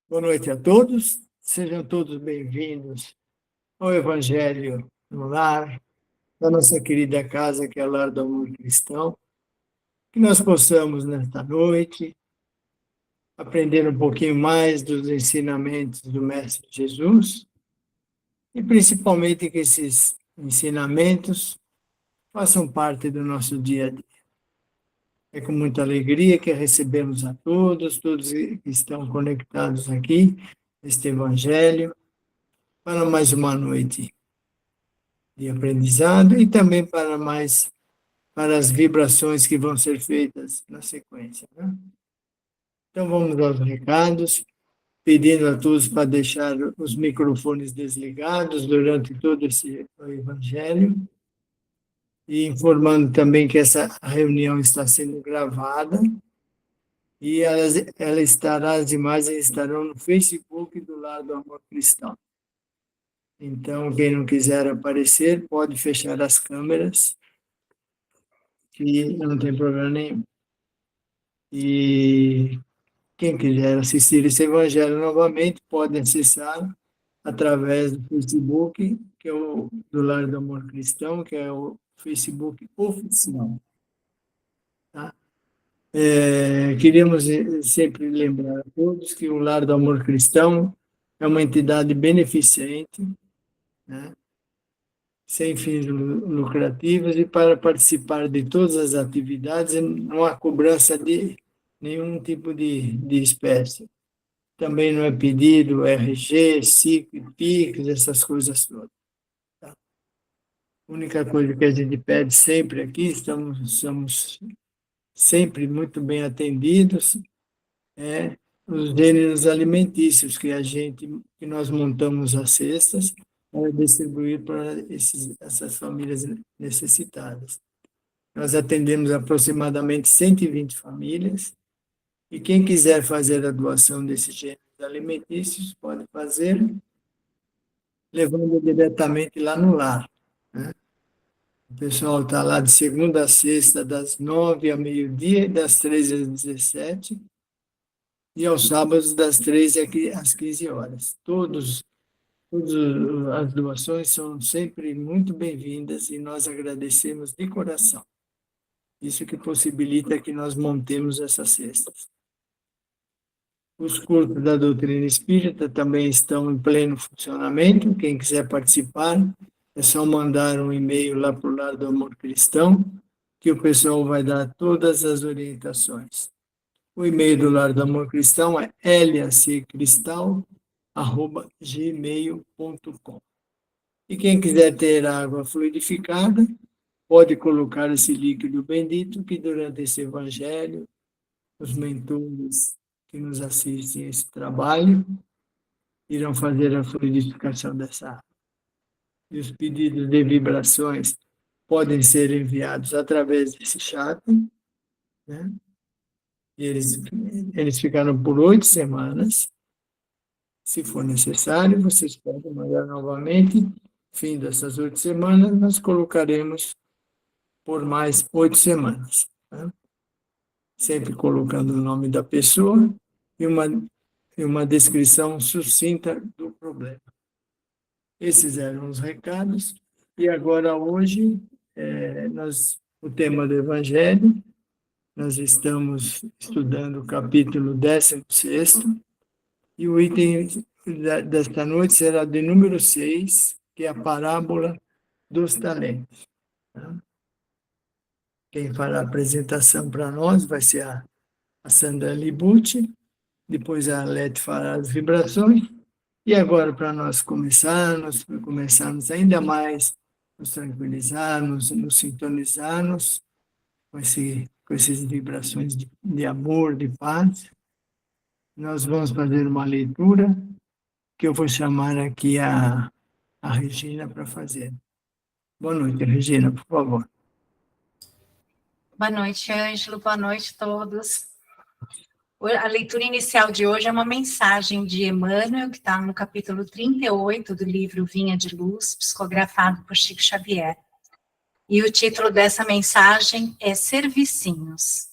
Boa noite a todos, sejam todos bem-vindos ao Evangelho no Lar, da nossa querida casa, que é o Lar do Amor Cristão. Que nós possamos, nesta noite, aprender um pouquinho mais dos ensinamentos do Mestre Jesus e, principalmente, que esses ensinamentos façam parte do nosso dia a dia. É com muita alegria que recebemos a todos que estão conectados aqui, neste Evangelho, para mais uma noite de aprendizado e também para as vibrações que vão ser feitas na sequência, né? Então vamos aos recados, pedindo a todos para deixar os microfones desligados durante todo esse evangelho e informando também que essa reunião está sendo gravada e as imagens estarão no Facebook do Lar do Amor Cristão. Então, quem não quiser aparecer, pode fechar as câmeras, que não tem problema nenhum. E quem quiser assistir esse evangelho novamente, pode acessar através do Facebook, que é o do Lar do Amor Cristão, que é o Facebook oficial. Tá? Queríamos sempre lembrar a todos que o Lar do Amor Cristão é uma entidade beneficente, né? Sem fins lucrativos, e para participar de todas as atividades não há cobrança de nenhum tipo de espécie. Também não é pedido RG, SIC, PIX, essas coisas todas. Tá? A única coisa que a gente pede sempre aqui, somos sempre muito bem atendidos, é os gêneros alimentícios que nós montamos as cestas para distribuir para essas famílias necessitadas. Nós atendemos aproximadamente 120 famílias, e quem quiser fazer a doação desses gêneros alimentícios pode fazer levando diretamente lá no lar, né? O pessoal está lá de segunda a sexta, das 9 ao meio-dia, das 13 às 17, e aos sábados, das 13 às 15 horas. Todas as doações são sempre muito bem-vindas e nós agradecemos de coração. Isso que possibilita que nós montemos essas cestas. Os cursos da doutrina espírita também estão em pleno funcionamento. Quem quiser participar, é só mandar um e-mail lá para o Lar do Amor Cristão, que o pessoal vai dar todas as orientações. O e-mail do Lar do Amor Cristão é lacristal@gmail.com. E quem quiser ter água fluidificada, pode colocar esse líquido bendito, que durante esse evangelho, os mentores que nos assistem a esse trabalho irão fazer a fluidificação dessa água. E os pedidos de vibrações podem ser enviados através desse chat, né? E eles ficaram por 8 semanas. Se for necessário, vocês podem mandar novamente. Fim dessas 8 semanas, nós colocaremos por mais 8 semanas. Tá? Sempre colocando o nome da pessoa e uma descrição sucinta do problema. Esses eram os recados. E agora, hoje, o tema do Evangelho, nós estamos estudando o capítulo 16º, e o item desta noite será de número 6, que é a parábola dos talentos. Quem fará a apresentação para nós vai ser a Sandra Libucci, depois a Alete fará as vibrações, e agora, para nós começarmos ainda mais, nos tranquilizarmos, nos sintonizarmos com essas vibrações de amor, de paz, nós vamos fazer uma leitura que eu vou chamar aqui a Regina para fazer. Boa noite, Regina, por favor. Boa noite, Ângelo. Boa noite a todos. A leitura inicial de hoje é uma mensagem de Emmanuel, que está no capítulo 38 do livro Vinha de Luz, psicografado por Chico Xavier. E o título dessa mensagem é Servicinhos.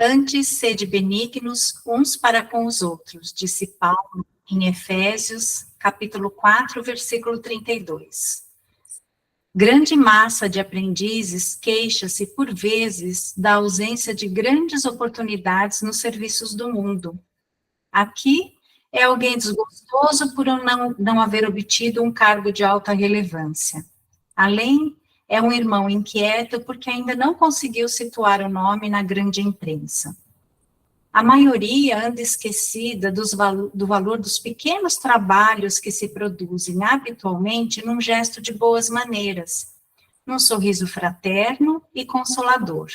Antes, sede benignos uns para com os outros, disse Paulo em Efésios, capítulo 4, versículo 32. Grande massa de aprendizes queixa-se, por vezes, da ausência de grandes oportunidades nos serviços do mundo. Aqui é alguém desgostoso por não haver obtido um cargo de alta relevância. Além, é um irmão inquieto porque ainda não conseguiu situar o nome na grande imprensa. A maioria anda esquecida do valor dos pequenos trabalhos que se produzem habitualmente num gesto de boas maneiras, num sorriso fraterno e consolador.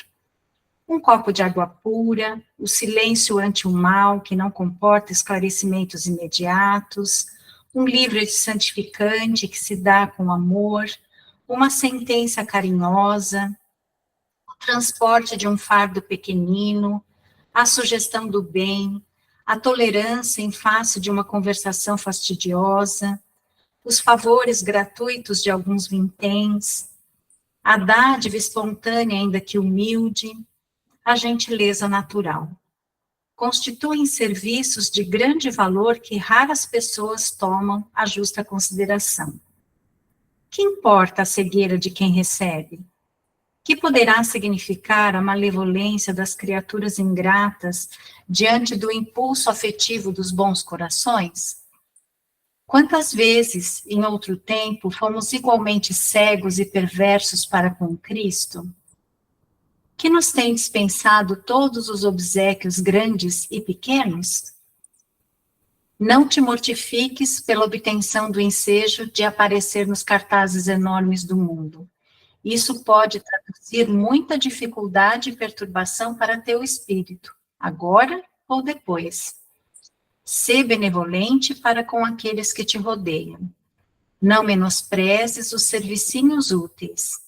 Um copo de água pura, o silêncio ante o mal que não comporta esclarecimentos imediatos, um livro santificante que se dá com amor, uma sentença carinhosa, o transporte de um fardo pequenino, a sugestão do bem, a tolerância em face de uma conversação fastidiosa, os favores gratuitos de alguns vinténs, a dádiva espontânea, ainda que humilde, a gentileza natural. Constituem serviços de grande valor que raras pessoas tomam a justa consideração. Que importa a cegueira de quem recebe? Que poderá significar a malevolência das criaturas ingratas diante do impulso afetivo dos bons corações? Quantas vezes, em outro tempo, fomos igualmente cegos e perversos para com Cristo? Que nos tem dispensado todos os obséquios grandes e pequenos? Não te mortifiques pela obtenção do ensejo de aparecer nos cartazes enormes do mundo. Isso pode traduzir muita dificuldade e perturbação para teu espírito, agora ou depois. Sê benevolente para com aqueles que te rodeiam. Não menosprezes os servicinhos úteis.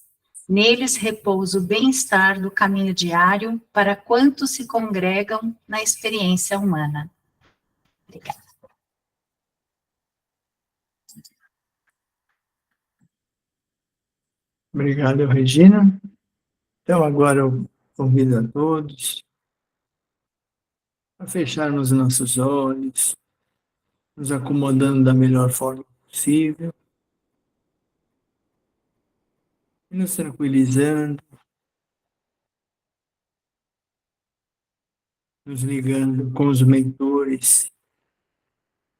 Neles repousa o bem-estar do caminho diário para quantos se congregam na experiência humana. Obrigada. Obrigado, Regina. Então, agora eu convido a todos a fecharmos nossos olhos, nos acomodando da melhor forma possível, e nos tranquilizando, nos ligando com os mentores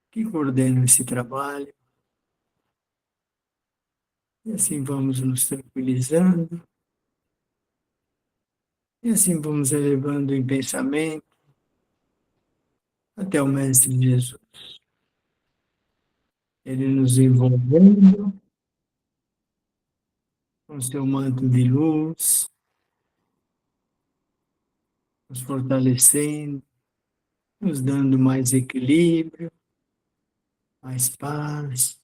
que coordenam esse trabalho. E assim vamos nos tranquilizando, e assim vamos elevando em pensamento até o Mestre Jesus. Ele nos envolvendo com seu manto de luz, nos fortalecendo, nos dando mais equilíbrio, mais paz,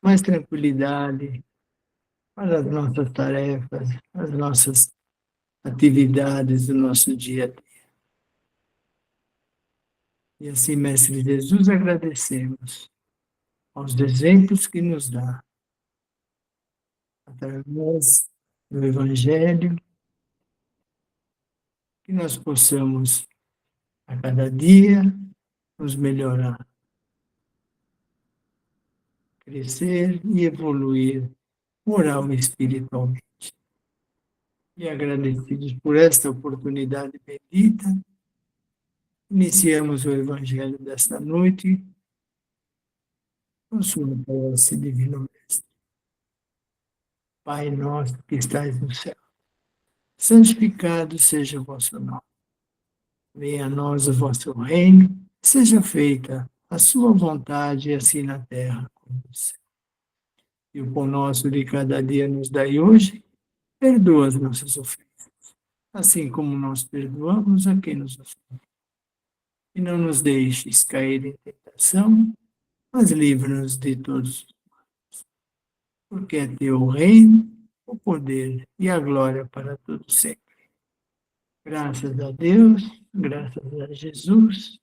mais tranquilidade para as nossas tarefas, as nossas atividades do nosso dia a dia. E assim, Mestre Jesus, agradecemos aos exemplos que nos dá, através do Evangelho, que nós possamos, a cada dia, nos melhorar, crescer e evoluir moral e espiritualmente. E agradecidos por esta oportunidade bendita, iniciamos o Evangelho desta noite com sua prece, Divino Mestre. Pai nosso que estais no céu, santificado seja o vosso nome. Venha a nós o vosso reino, seja feita a sua vontade, assim na terra como no céu. E o pão nosso de cada dia nos dai hoje, perdoa as nossas ofensas, assim como nós perdoamos a quem nos ofende. E não nos deixes cair em tentação, mas livra-nos de todos os males. Porque é teu o reino, o poder e a glória para todos sempre. Graças a Deus, graças a Jesus.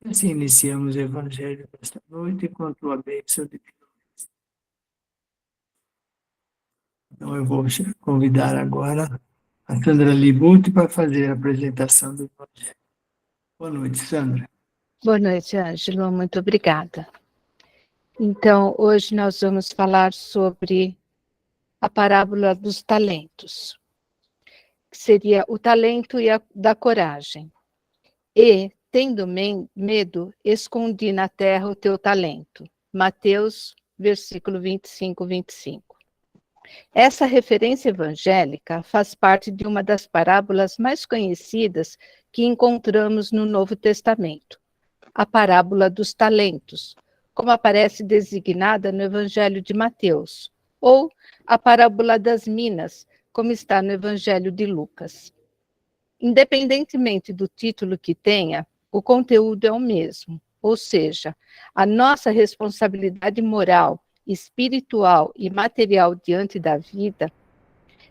Assim iniciamos o Evangelho desta noite com a tua bênção divina. Então eu vou convidar agora a Sandra Libuti para fazer a apresentação do projeto. Boa noite, Sandra. Boa noite, Ângelo, muito obrigada. Então, hoje nós vamos falar sobre a parábola dos talentos, que seria o talento da coragem. E, tendo medo, escondi na terra o teu talento. Mateus, versículo 25, 25. Essa referência evangélica faz parte de uma das parábolas mais conhecidas que encontramos no Novo Testamento, a parábola dos talentos, como aparece designada no Evangelho de Mateus, ou a parábola das minas, como está no Evangelho de Lucas. Independentemente do título que tenha, o conteúdo é o mesmo, ou seja, a nossa responsabilidade moral, espiritual e material diante da vida,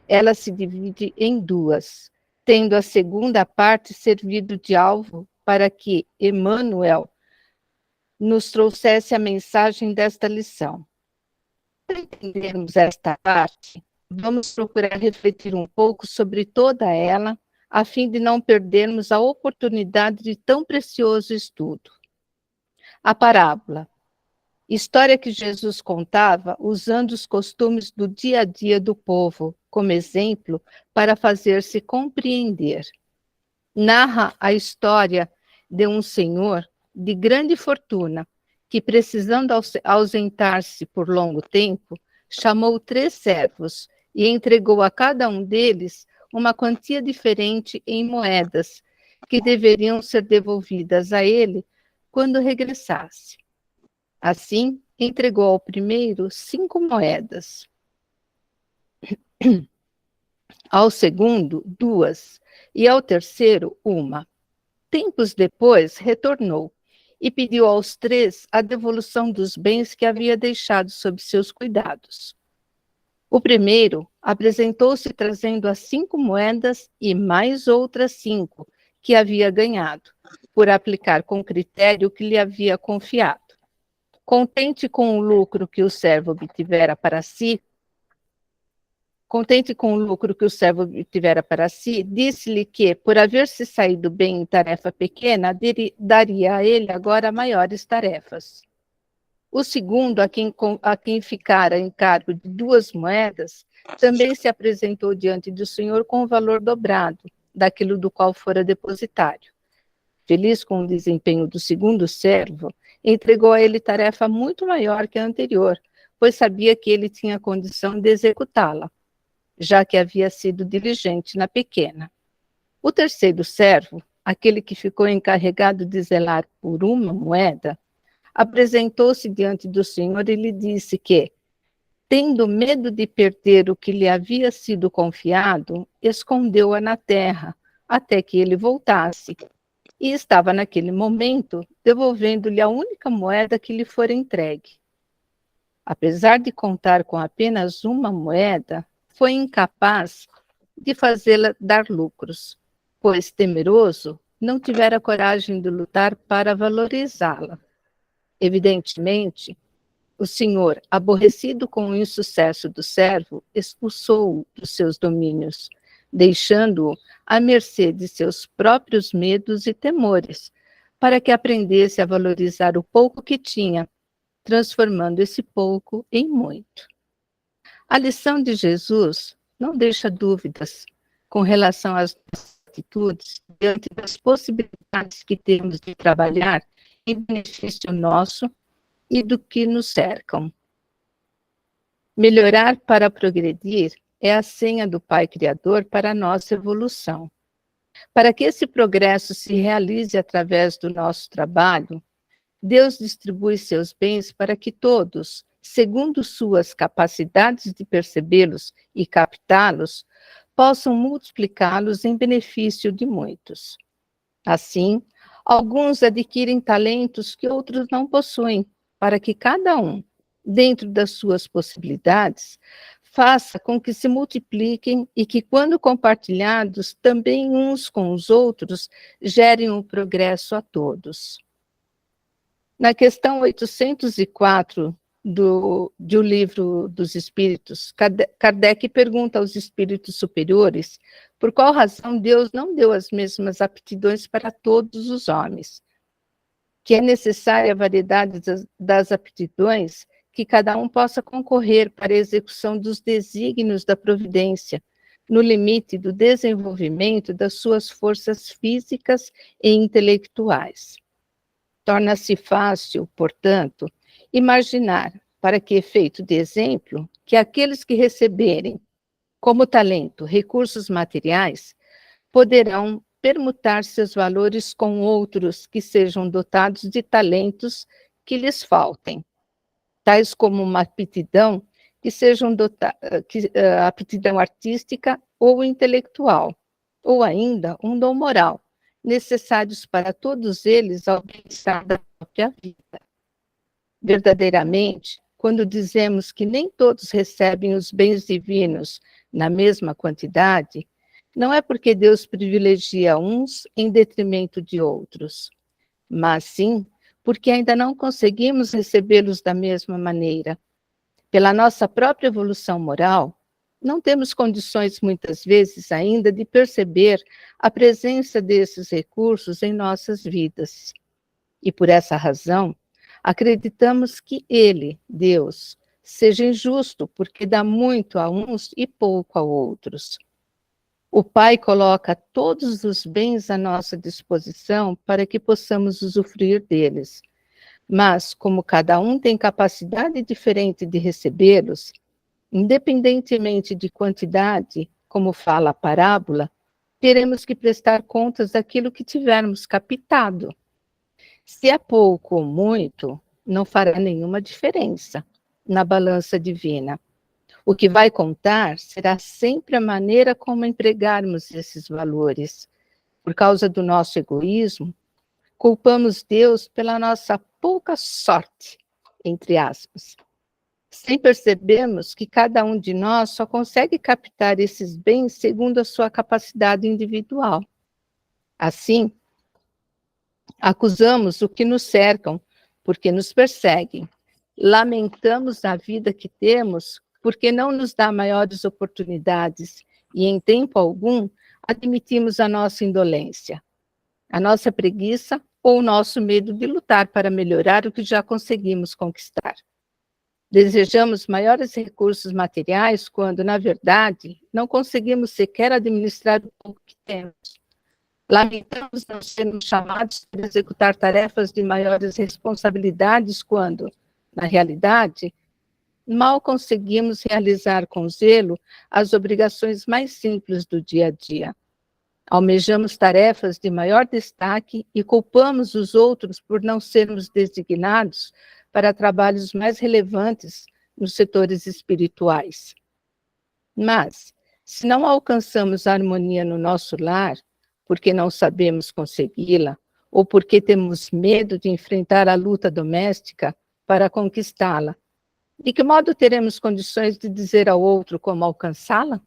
ela se divide em duas, tendo a segunda parte servido de alvo para que Emmanuel nos trouxesse a mensagem desta lição. Para entendermos esta parte, vamos procurar refletir um pouco sobre toda ela, a fim de não perdermos a oportunidade de tão precioso estudo. A parábola, história que Jesus contava usando os costumes do dia a dia do povo como exemplo para fazer-se compreender. Narra a história de um senhor de grande fortuna que, precisando ausentar-se por longo tempo, chamou 3 servos e entregou a cada um deles uma quantia diferente em moedas, que deveriam ser devolvidas a ele quando regressasse. Assim, entregou ao primeiro 5 moedas, ao segundo 2, e ao terceiro 1. Tempos depois, retornou e pediu aos 3 a devolução dos bens que havia deixado sob seus cuidados. O primeiro apresentou-se trazendo as 5 moedas e mais outras 5 que havia ganhado, por aplicar com critério o que lhe havia confiado. Contente com o lucro que o servo obtivera para si, disse-lhe que, por haver se saído bem em tarefa pequena, daria a ele agora maiores tarefas. O segundo, a quem ficara em cargo de 2 moedas, também se apresentou diante do Senhor com o valor dobrado daquilo do qual fora depositário. Feliz com o desempenho do segundo servo, entregou a ele tarefa muito maior que a anterior, pois sabia que ele tinha condição de executá-la, já que havia sido diligente na pequena. O terceiro servo, aquele que ficou encarregado de zelar por 1 moeda, apresentou-se diante do Senhor e lhe disse que, tendo medo de perder o que lhe havia sido confiado, escondeu-a na terra, até que ele voltasse, e estava naquele momento devolvendo-lhe a única moeda que lhe fora entregue. Apesar de contar com apenas 1 moeda, foi incapaz de fazê-la dar lucros, pois, temeroso, não tivera coragem de lutar para valorizá-la. Evidentemente, o senhor, aborrecido com o insucesso do servo, expulsou-o dos seus domínios, deixando-o à mercê de seus próprios medos e temores, para que aprendesse a valorizar o pouco que tinha, transformando esse pouco em muito. A lição de Jesus não deixa dúvidas com relação às atitudes diante das possibilidades que temos de trabalhar em benefício nosso e do que nos cercam. Melhorar para progredir é a senha do Pai Criador para a nossa evolução. Para que esse progresso se realize através do nosso trabalho, Deus distribui seus bens para que todos, segundo suas capacidades de percebê-los e captá-los, possam multiplicá-los em benefício de muitos. Assim, alguns adquirem talentos que outros não possuem, para que cada um, dentro das suas possibilidades, faça com que se multipliquem e que, quando compartilhados, também uns com os outros, gerem um progresso a todos. Na questão 804 de O Livro dos Espíritos, Kardec pergunta aos espíritos superiores por qual razão Deus não deu as mesmas aptidões para todos os homens, que é necessária a variedade das aptidões, que cada um possa concorrer para a execução dos desígnios da providência, no limite do desenvolvimento das suas forças físicas e intelectuais. Torna-se fácil, portanto, imaginar, para que efeito de exemplo, que aqueles que receberem como talento recursos materiais poderão permutar seus valores com outros que sejam dotados de talentos que lhes faltem, tais como uma aptidão aptidão artística ou intelectual, ou ainda um dom moral, necessários para todos eles ao bem-estar da própria vida. Verdadeiramente, quando dizemos que nem todos recebem os bens divinos na mesma quantidade, não é porque Deus privilegia uns em detrimento de outros, mas sim porque ainda não conseguimos recebê-los da mesma maneira. Pela nossa própria evolução moral, não temos condições, muitas vezes, ainda de perceber a presença desses recursos em nossas vidas. E por essa razão, acreditamos que Ele, Deus, seja injusto, porque dá muito a uns e pouco a outros. O Pai coloca todos os bens à nossa disposição para que possamos usufruir deles. Mas, como cada um tem capacidade diferente de recebê-los, independentemente de quantidade, como fala a parábola, teremos que prestar contas daquilo que tivermos captado. Se é pouco ou muito, não fará nenhuma diferença na balança divina. O que vai contar será sempre a maneira como empregarmos esses valores. Por causa do nosso egoísmo, culpamos Deus pela nossa pouca sorte, entre aspas, sem percebermos que cada um de nós só consegue captar esses bens segundo a sua capacidade individual. Assim, acusamos o que nos cercam, porque nos perseguem. Lamentamos a vida que temos, porque não nos dá maiores oportunidades, e em tempo algum admitimos a nossa indolência, a nossa preguiça ou o nosso medo de lutar para melhorar o que já conseguimos conquistar. Desejamos maiores recursos materiais quando, na verdade, não conseguimos sequer administrar o pouco que temos. Lamentamos não sermos chamados para executar tarefas de maiores responsabilidades quando, na realidade, mal conseguimos realizar com zelo as obrigações mais simples do dia a dia. Almejamos tarefas de maior destaque e culpamos os outros por não sermos designados para trabalhos mais relevantes nos setores espirituais. Mas, se não alcançamos a harmonia no nosso lar, porque não sabemos consegui-la, ou porque temos medo de enfrentar a luta doméstica para conquistá-la, de que modo teremos condições de dizer ao outro como alcançá-la?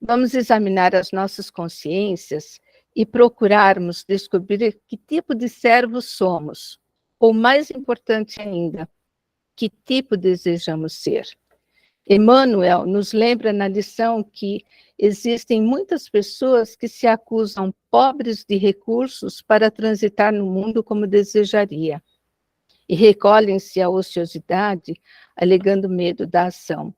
Vamos examinar as nossas consciências e procurarmos descobrir que tipo de servos somos, ou mais importante ainda, que tipo desejamos ser. Emmanuel nos lembra na lição que existem muitas pessoas que se acusam pobres de recursos para transitar no mundo como desejaria, e recolhem-se à ociosidade, alegando medo da ação.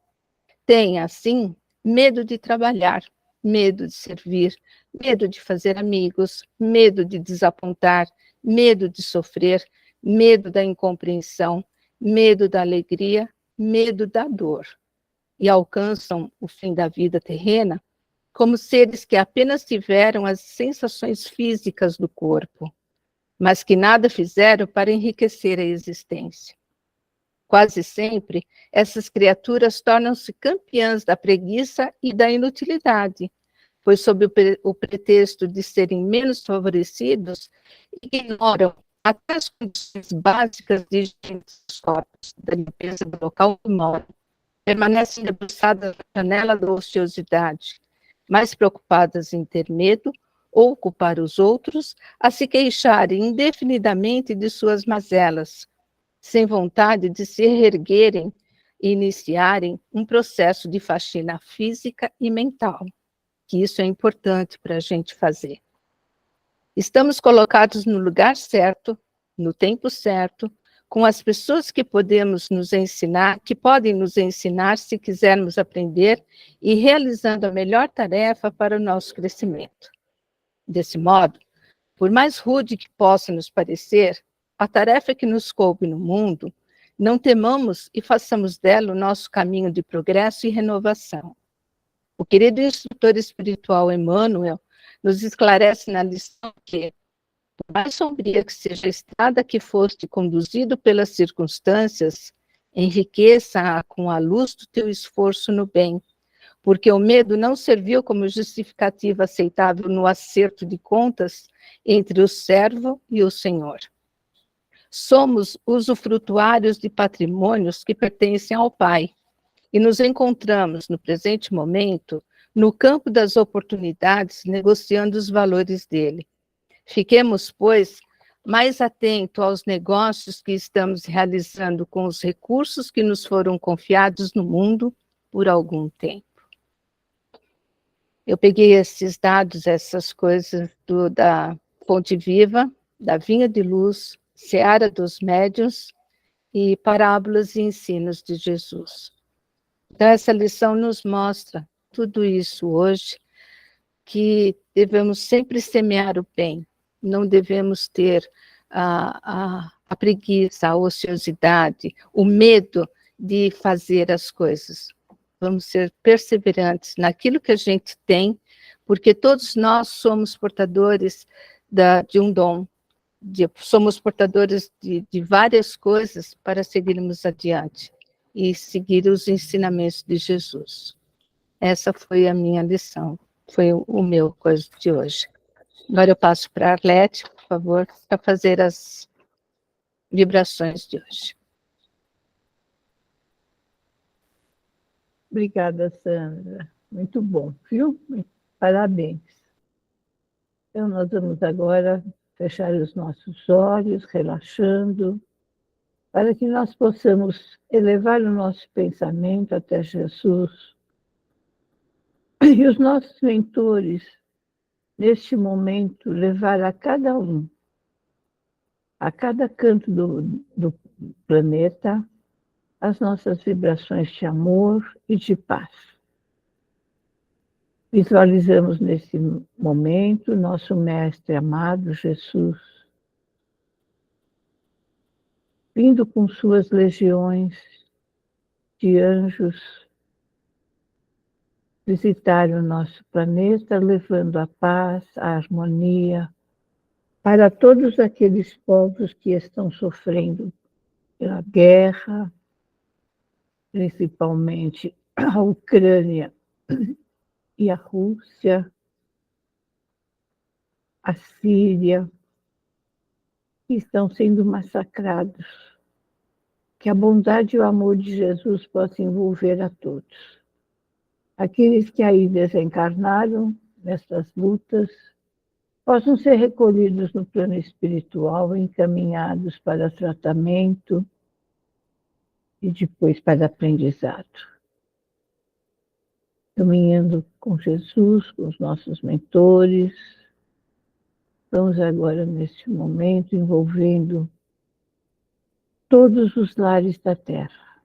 Têm, assim, medo de trabalhar, medo de servir, medo de fazer amigos, medo de desapontar, medo de sofrer, medo da incompreensão, medo da alegria, medo da dor. E alcançam o fim da vida terrena como seres que apenas tiveram as sensações físicas do corpo, mas que nada fizeram para enriquecer a existência. Quase sempre, essas criaturas tornam-se campeãs da preguiça e da inutilidade, pois, sob o pretexto de serem menos favorecidos, ignoram até as condições básicas de higiene dos corpos, da limpeza do local onde moram, permanecem debruçadas na janela da ociosidade, mais preocupadas em ter medo ou culpar os outros a se queixarem indefinidamente de suas mazelas, sem vontade de se reerguerem e iniciarem um processo de faxina física e mental, que isso é importante para a gente fazer. Estamos colocados no lugar certo, no tempo certo, com as pessoas que podemos nos ensinar, que podem nos ensinar se quisermos aprender e realizando a melhor tarefa para o nosso crescimento. Desse modo, por mais rude que possa nos parecer, a tarefa que nos coube no mundo, não temamos e façamos dela o nosso caminho de progresso e renovação. O querido instrutor espiritual Emmanuel nos esclarece na lição que, por mais sombria que seja a estrada que foste conduzido pelas circunstâncias, enriqueça-a com a luz do teu esforço no bem, porque o medo não serviu como justificativa aceitável no acerto de contas entre o servo e o Senhor. Somos usufrutuários de patrimônios que pertencem ao Pai, e nos encontramos, no presente momento, no campo das oportunidades, negociando os valores dele. Fiquemos, pois, mais atentos aos negócios que estamos realizando com os recursos que nos foram confiados no mundo por algum tempo. Eu peguei esses dados, essas coisas da Fonte Viva, da Vinha de Luz, Seara dos Médiuns e Parábolas e Ensinos de Jesus. Então, essa lição nos mostra tudo isso hoje, que devemos sempre semear o bem, não devemos ter a preguiça, a ociosidade, o medo de fazer as coisas. Vamos ser perseverantes naquilo que a gente tem, porque todos nós somos portadores de um dom, somos portadores de várias coisas para seguirmos adiante e seguir os ensinamentos de Jesus. Essa foi a minha lição, foi o meu coisa de hoje. Agora eu passo para a Arlete, por favor, para fazer as vibrações de hoje. Obrigada, Sandra. Muito bom, viu? Parabéns. Então, nós vamos agora fechar os nossos olhos, relaxando, para que nós possamos elevar o nosso pensamento até Jesus. E os nossos mentores, neste momento, levar a cada um, a cada canto do planeta, as nossas vibrações de amor e de paz. Visualizamos nesse momento nosso Mestre amado Jesus, vindo com suas legiões de anjos visitar o nosso planeta, levando a paz, a harmonia para todos aqueles povos que estão sofrendo pela guerra, principalmente a Ucrânia e a Rússia, a Síria, que estão sendo massacrados. Que a bondade e o amor de Jesus possam envolver a todos. Aqueles que aí desencarnaram nessas lutas possam ser recolhidos no plano espiritual, encaminhados para tratamento e depois para aprendizado. Caminhando com Jesus, com os nossos mentores, vamos agora, neste momento, envolvendo todos os lares da Terra,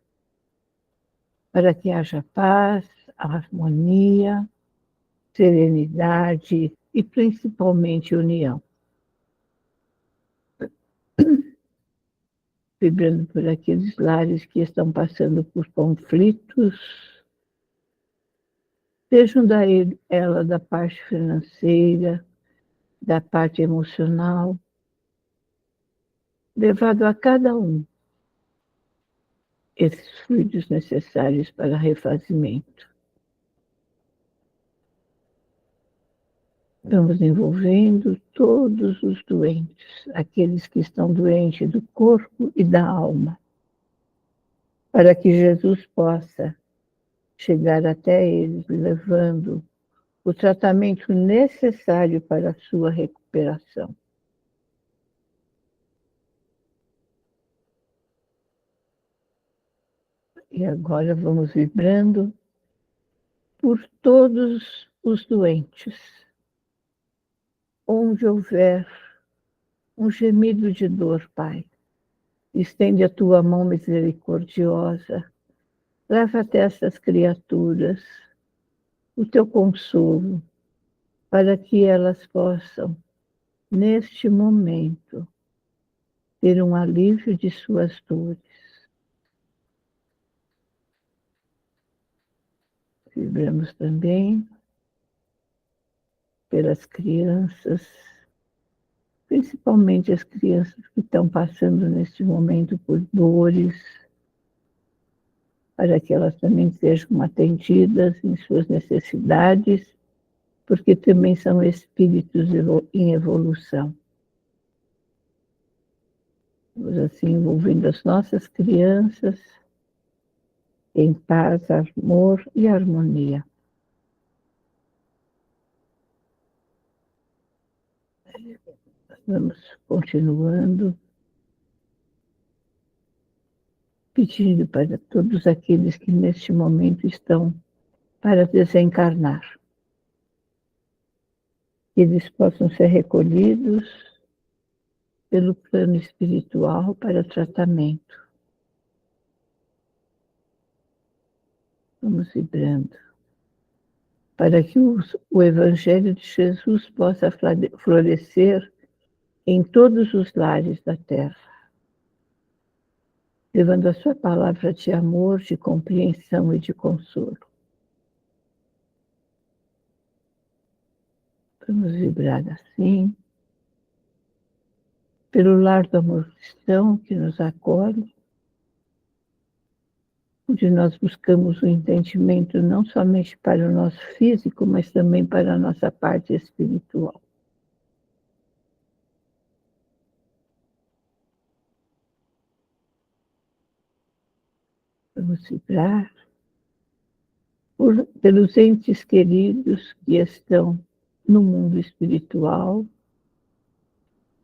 para que haja paz, harmonia, serenidade e, principalmente, união. Vibrando por aqueles lares que estão passando por conflitos, sejam ela da parte financeira, da parte emocional, levado a cada um esses fluidos necessários para refazimento. Estamos envolvendo todos os doentes, aqueles que estão doentes do corpo e da alma, para que Jesus possa chegar até eles, levando o tratamento necessário para a sua recuperação. E agora vamos vibrando por todos os doentes, onde houver um gemido de dor, Pai. Estende a tua mão misericordiosa, leva até essas criaturas o teu consolo, para que elas possam, neste momento, ter um alívio de suas dores. Vibramos também pelas crianças, principalmente as crianças que estão passando neste momento por dores, para que elas também sejam atendidas em suas necessidades, porque também são espíritos em evolução. Vamos assim envolvendo as nossas crianças em paz, amor e harmonia. Vamos continuando, pedindo para todos aqueles que neste momento estão para desencarnar, que eles possam ser recolhidos pelo plano espiritual para tratamento. Vamos vibrando, para que o Evangelho de Jesus possa florescer em todos os lares da terra, levando a sua palavra de amor, de compreensão e de consolo. Vamos vibrar assim, pelo lar do amor cristão que nos acolhe, onde nós buscamos o entendimento não somente para o nosso físico, mas também para a nossa parte espiritual. Vamos vibrar pelos entes queridos que estão no mundo espiritual,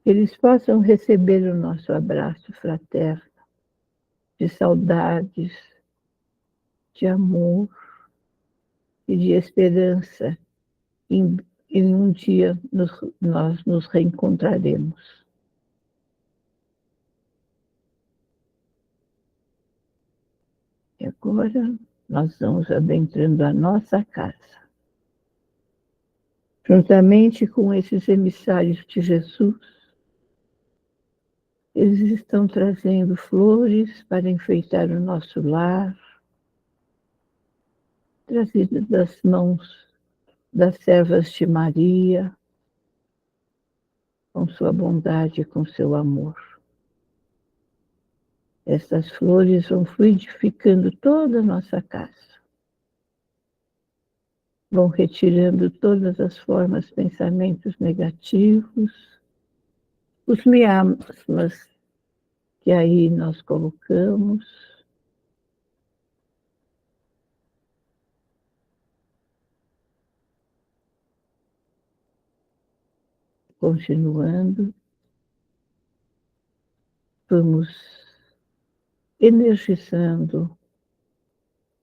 que eles possam receber o nosso abraço fraterno, de saudades, de amor e de esperança. Em um dia nós nos reencontraremos. E agora nós vamos adentrando a nossa casa. Juntamente com esses emissários de Jesus, eles estão trazendo flores para enfeitar o nosso lar, trazidas das mãos das servas de Maria, com sua bondade e com seu amor. Essas flores vão fluidificando toda a nossa casa. Vão retirando todas as formas, pensamentos negativos, os miasmas que aí nós colocamos. Continuando, vamos energizando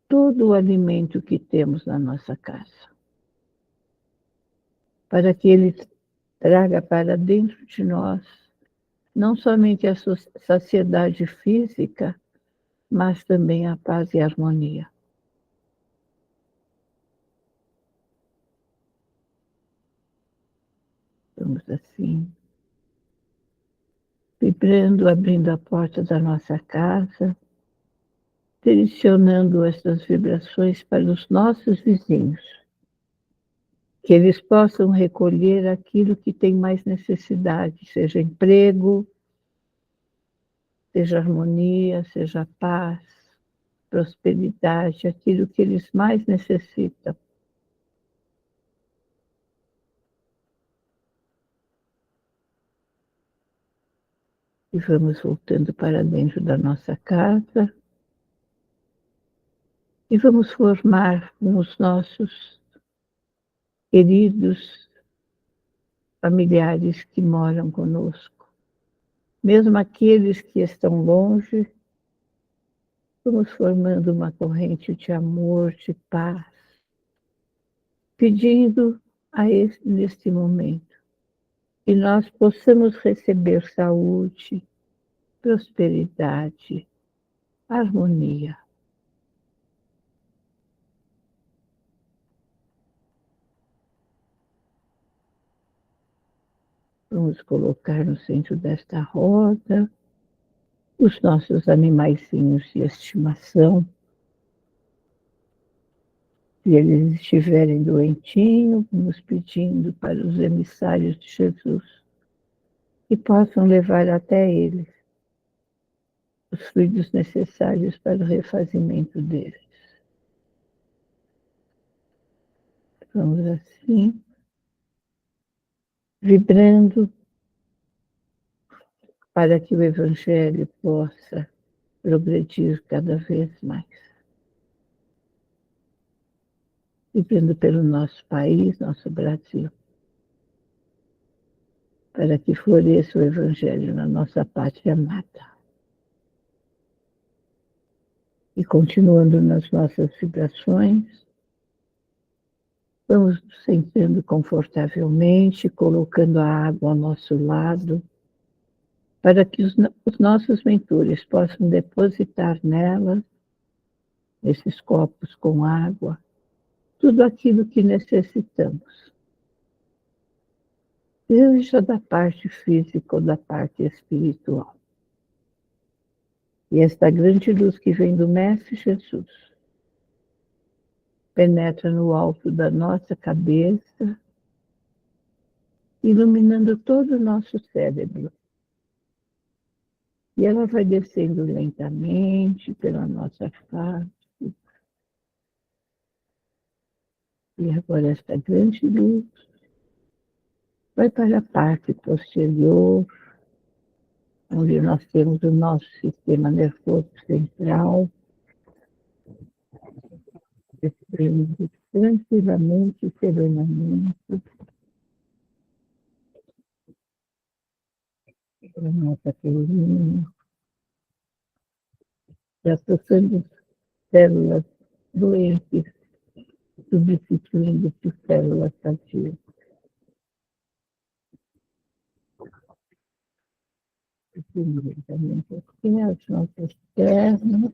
todo o alimento que temos na nossa casa, para que ele traga para dentro de nós não somente a saciedade física, mas também a paz e a harmonia. Vamos assim, vibrando, abrindo a porta da nossa casa, direcionando essas vibrações para os nossos vizinhos, que eles possam recolher aquilo que tem mais necessidade, seja emprego, seja harmonia, seja paz, prosperidade, aquilo que eles mais necessitam. E vamos voltando para dentro da nossa casa e vamos formar com os nossos queridos familiares que moram conosco, mesmo aqueles que estão longe, vamos formando uma corrente de amor, de paz, pedindo neste momento que nós possamos receber saúde, prosperidade, harmonia. Vamos colocar no centro desta roda os nossos animaizinhos de estimação. Se eles estiverem doentinhos, vamos pedindo para os emissários de Jesus que possam levar até eles os fluidos necessários para o refazimento deles. Vamos assim, vibrando para que o Evangelho possa progredir cada vez mais. Vibrando pelo nosso país, nosso Brasil, para que floresça o Evangelho na nossa pátria amada. E continuando nas nossas vibrações, vamos nos sentando confortavelmente, colocando a água ao nosso lado, para que os nossos mentores possam depositar nela, nesses copos com água, tudo aquilo que necessitamos, seja da parte física ou da parte espiritual. E esta grande luz que vem do Mestre Jesus penetra no alto da nossa cabeça, iluminando todo o nosso cérebro. E ela vai descendo lentamente pela nossa face. E agora esta grande luz vai para a parte posterior, onde nós temos o nosso sistema nervoso central, respirando tranquilamente e serenamente para a nossa coluna, já passando células doentes, substituindo por células sadias. Lentamente aqui as nossas pernas,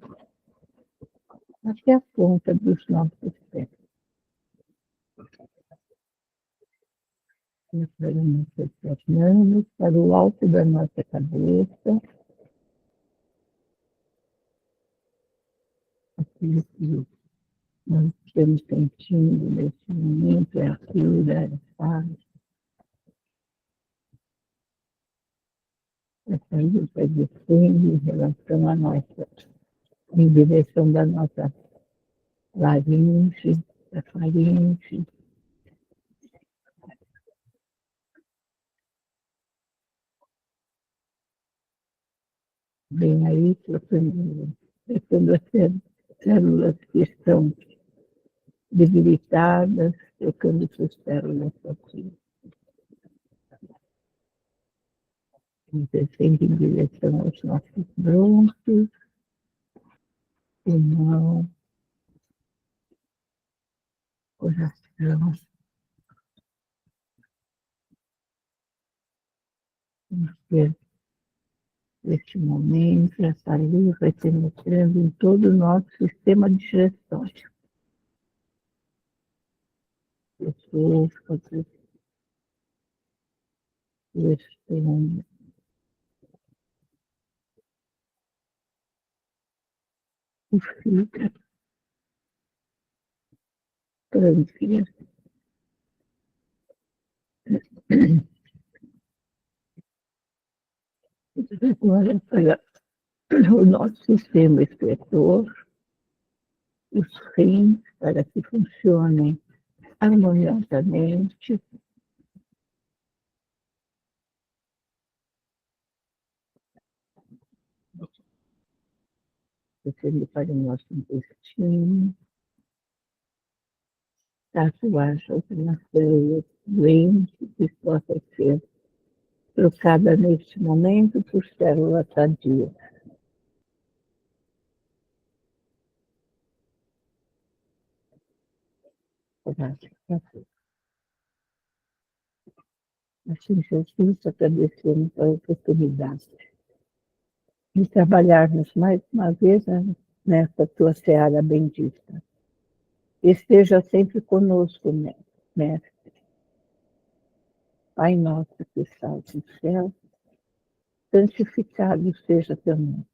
até a ponta dos nossos pés. Preparamos as mãos para o alto da nossa cabeça. Aquilo que nós estamos sentindo nesse momento é a cura, é a paz. Essa luz vai descendo em relação à nossa, em direção da nossa laringe, da faringe. Vem aí, trocando as células que estão debilitadas, trocando suas células aqui. Descendo em direção aos nossos brônquios, pulmão, coração. Neste momento, essa luz vai penetrando em todo o nosso sistema digestório. Pessoas, o estômago, o fígado, pâncreas. Agora, para o nosso sistema excretor, os rins, para que funcionem harmoniosamente. Descendo para o nosso intestino, tatuagem nas células doentes que possa ser trocada neste momento por célula sadia. Assim, Jesus, agradecemos a oportunidade de trabalharmos mais uma vez nessa tua seara bendita. Esteja sempre conosco, Mestre. Pai nosso que estás no céu, santificado seja teu nome.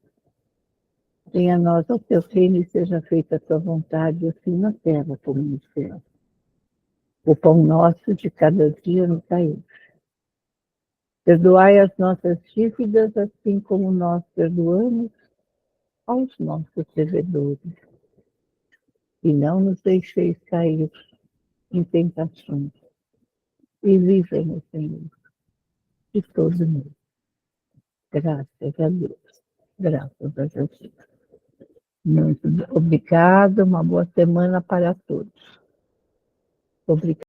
Venha a nós o teu reino e seja feita a tua vontade, assim na terra como no céu. O pão nosso de cada dia nos dai hoje. Perdoai as nossas dívidas, assim como nós perdoamos aos nossos devedores. E não nos deixeis cair em tentações. E livrai-nos, Senhor, de todo mundo. Graças a Deus. Graças a Jesus. Muito obrigada, uma boa semana para todos. Obrigada.